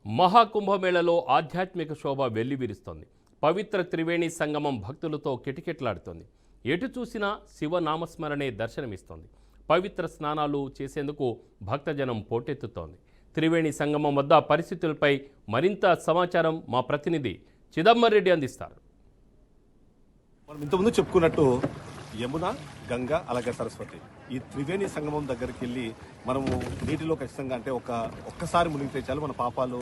మహాకుంభమేళలో ఆధ్యాత్మిక శోభ వెల్లివిరుస్తోంది. పవిత్ర త్రివేణి సంగమం భక్తులతో కిటకిటలాడుతోంది. ఎటు చూసినా శివనామస్మరణే దర్శనమిస్తోంది. పవిత్ర స్నానాలు చేసేందుకు భక్తజనం పోటెత్తుతోంది. త్రివేణి సంగమం వద్ద పరిస్థితులపై మరింత సమాచారం మా ప్రతినిధి చిదంబర్ రెడ్డి అందిస్తారు. మనం ఇంతకుముందు చెప్పుకున్నట్టు యమున, గంగా అలాగే సరస్వతి ఈ త్రివేణి సంగమం దగ్గరికి వెళ్ళి మనము నీటిలో ఖచ్చితంగా అంటే ఒక్కసారి మునిగితే చాలు మన పాపాలు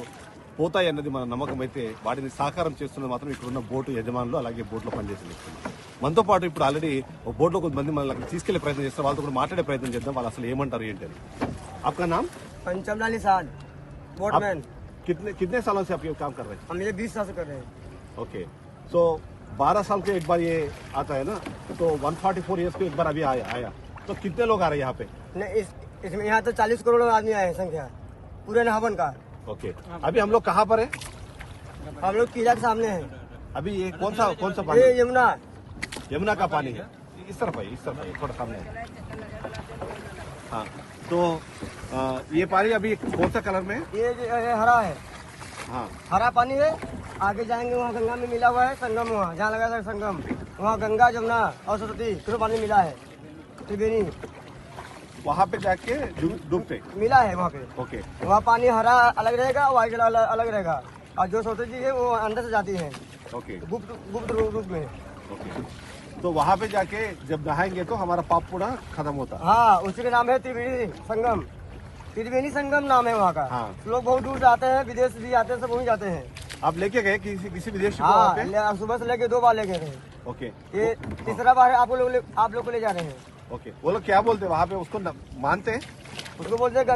పోతాయి అన్నది మన నమ్మకం. అయితే వాటిని సాకారం చేస్తున్నది మాత్రం ఇక్కడున్న బోటు యజమానులు అలాగే బోట్లో పనిచేసే వ్యక్తులు. మనతో పాటు ఇప్పుడు ఆల్రెడీ ఒక బోట్లో కొంతమంది మనల్ని అక్కడ తీసుకెళ్లే ప్రయత్నం చేస్తారు. వాళ్ళతో కూడా మాట్లాడే ప్రయత్నం చేద్దాం. వాళ్ళు అసలు ఏమంటారు ఏంటి అని. आपका नाम? पंचमलाल निषाद, बोटमैन। कितने सालों से आप ये काम कर रहे हैं? हम ये 20 साल से कर रहे हैं। ओके, सो 12 साल के एक बार ये आता है ना, तो 144 ईयर्स के एक बार अभी आया तो कितने लोग आ रहे हैं यहाँ पे? नहीं, इसमें यहाँ तो 40 करोड़ आदमी आए हैं संख्या पूरे नहावन का। ओके, अभी हम लोग कहाँ पर है? हम लोग किला के सामने हैं। अभी ये कौन सा पानी? ये यमुना का पानी है। इस तरफ है थोड़ा सामने है। हाँ, तो ये पानी अभी कौन सा कलर में है? ये हरा है। हाँ, हरा पानी है। आगे जाएंगे वहाँ गंगा में मिला हुआ है संगम, वहाँ जहाँ लगा था संगम वहाँ गंगा जमुना और सरस्वती फिर पानी मिला है त्रिवेणी। वहाँ पे जाके डूबते मिला है वहाँ पे। ओके, वहाँ पानी हरा अलग रहेगा, व्हाइट अलग रहेगा, और जो सरस्वती जी है वो अंदर से जाती है ओके, गुप्त रूप में। ओके, तो वहाँ पे जाके जब नहाएंगे तो हमारा पाप पूरा खत्म होता है। हाँ, उसी का नाम है त्रिवेणी संगम। त्रिवेणी संगम नाम है वहाँ का। हाँ। लोग बहुत दूर से आते हैं, विदेश भी आते हैं, सब वहीं जाते हैं। आप लेके गए किसी विदेशी को वहाँ पे? हाँ, सुबह से लेके 2 बार लेके गए। ओके, ये तीसरा बार है आप लोग को ले जा रहे हैं। ओके, वो लोग क्या बोलते हैं वहाँ पे? उसको मानते हैं? उसको बोलते हैं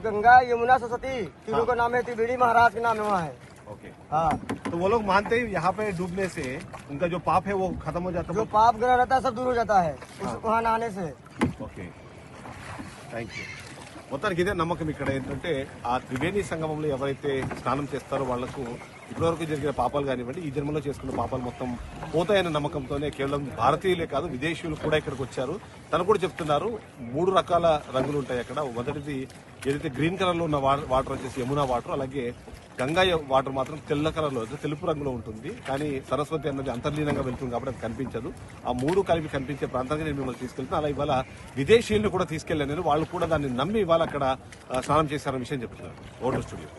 गंगा यमुना सरस्वती, तीनों का नाम है त्रिवेणी, महाराज का नाम है वहाँ है। ओके, हाँ, तो वो लोग मानते हैं यहाँ पे डूबने से उनका जो पाप है वो खत्म हो जाता जो है। पाप ग्रह रहता है सब दूर हो जाता है हाँ। वहाँ नहाने से। Okay, thank you. మొత్తానికి ఇదే నమ్మకం ఇక్కడ ఏంటంటే ఆ త్రివేణి సంగమంలో ఎవరైతే స్నానం చేస్తారో వాళ్లకు ఇప్పటివరకు జరిగిన పాపాలు కానివ్వండి, ఈ జన్మలో చేసుకున్న పాపాలు మొత్తం పోతాయన్న నమ్మకంతోనే కేవలం భారతీయులే కాదు విదేశీయులు కూడా ఇక్కడికి వచ్చారు. తను కూడా చెప్తున్నారు 3 రకాల రంగులు ఉంటాయి అక్కడ. మొదటిది ఏదైతే గ్రీన్ కలర్ లో ఉన్న వాటర్ వచ్చేసి యమునా వాటర్, అలాగే గంగా వాటర్ మాత్రం తెల్ల కలర్ లో తెలుపు రంగులో ఉంటుంది. కానీ సరస్వతి అన్నది అంతర్లీనంగా వెళ్తుంది కాబట్టి అది కనిపించదు. ఆ 3 కలిపి కనిపించే ప్రాంతానికి నేను మిమ్మల్ని తీసుకెళ్తాను. అలా ఇవాళ విదేశీయులను కూడా తీసుకెళ్లాను. వాళ్ళు కూడా దాన్ని నమ్మి ఇవాళ అక్కడ స్నానం చేశారన్న విషయం చెప్తున్నారు. Voter studio.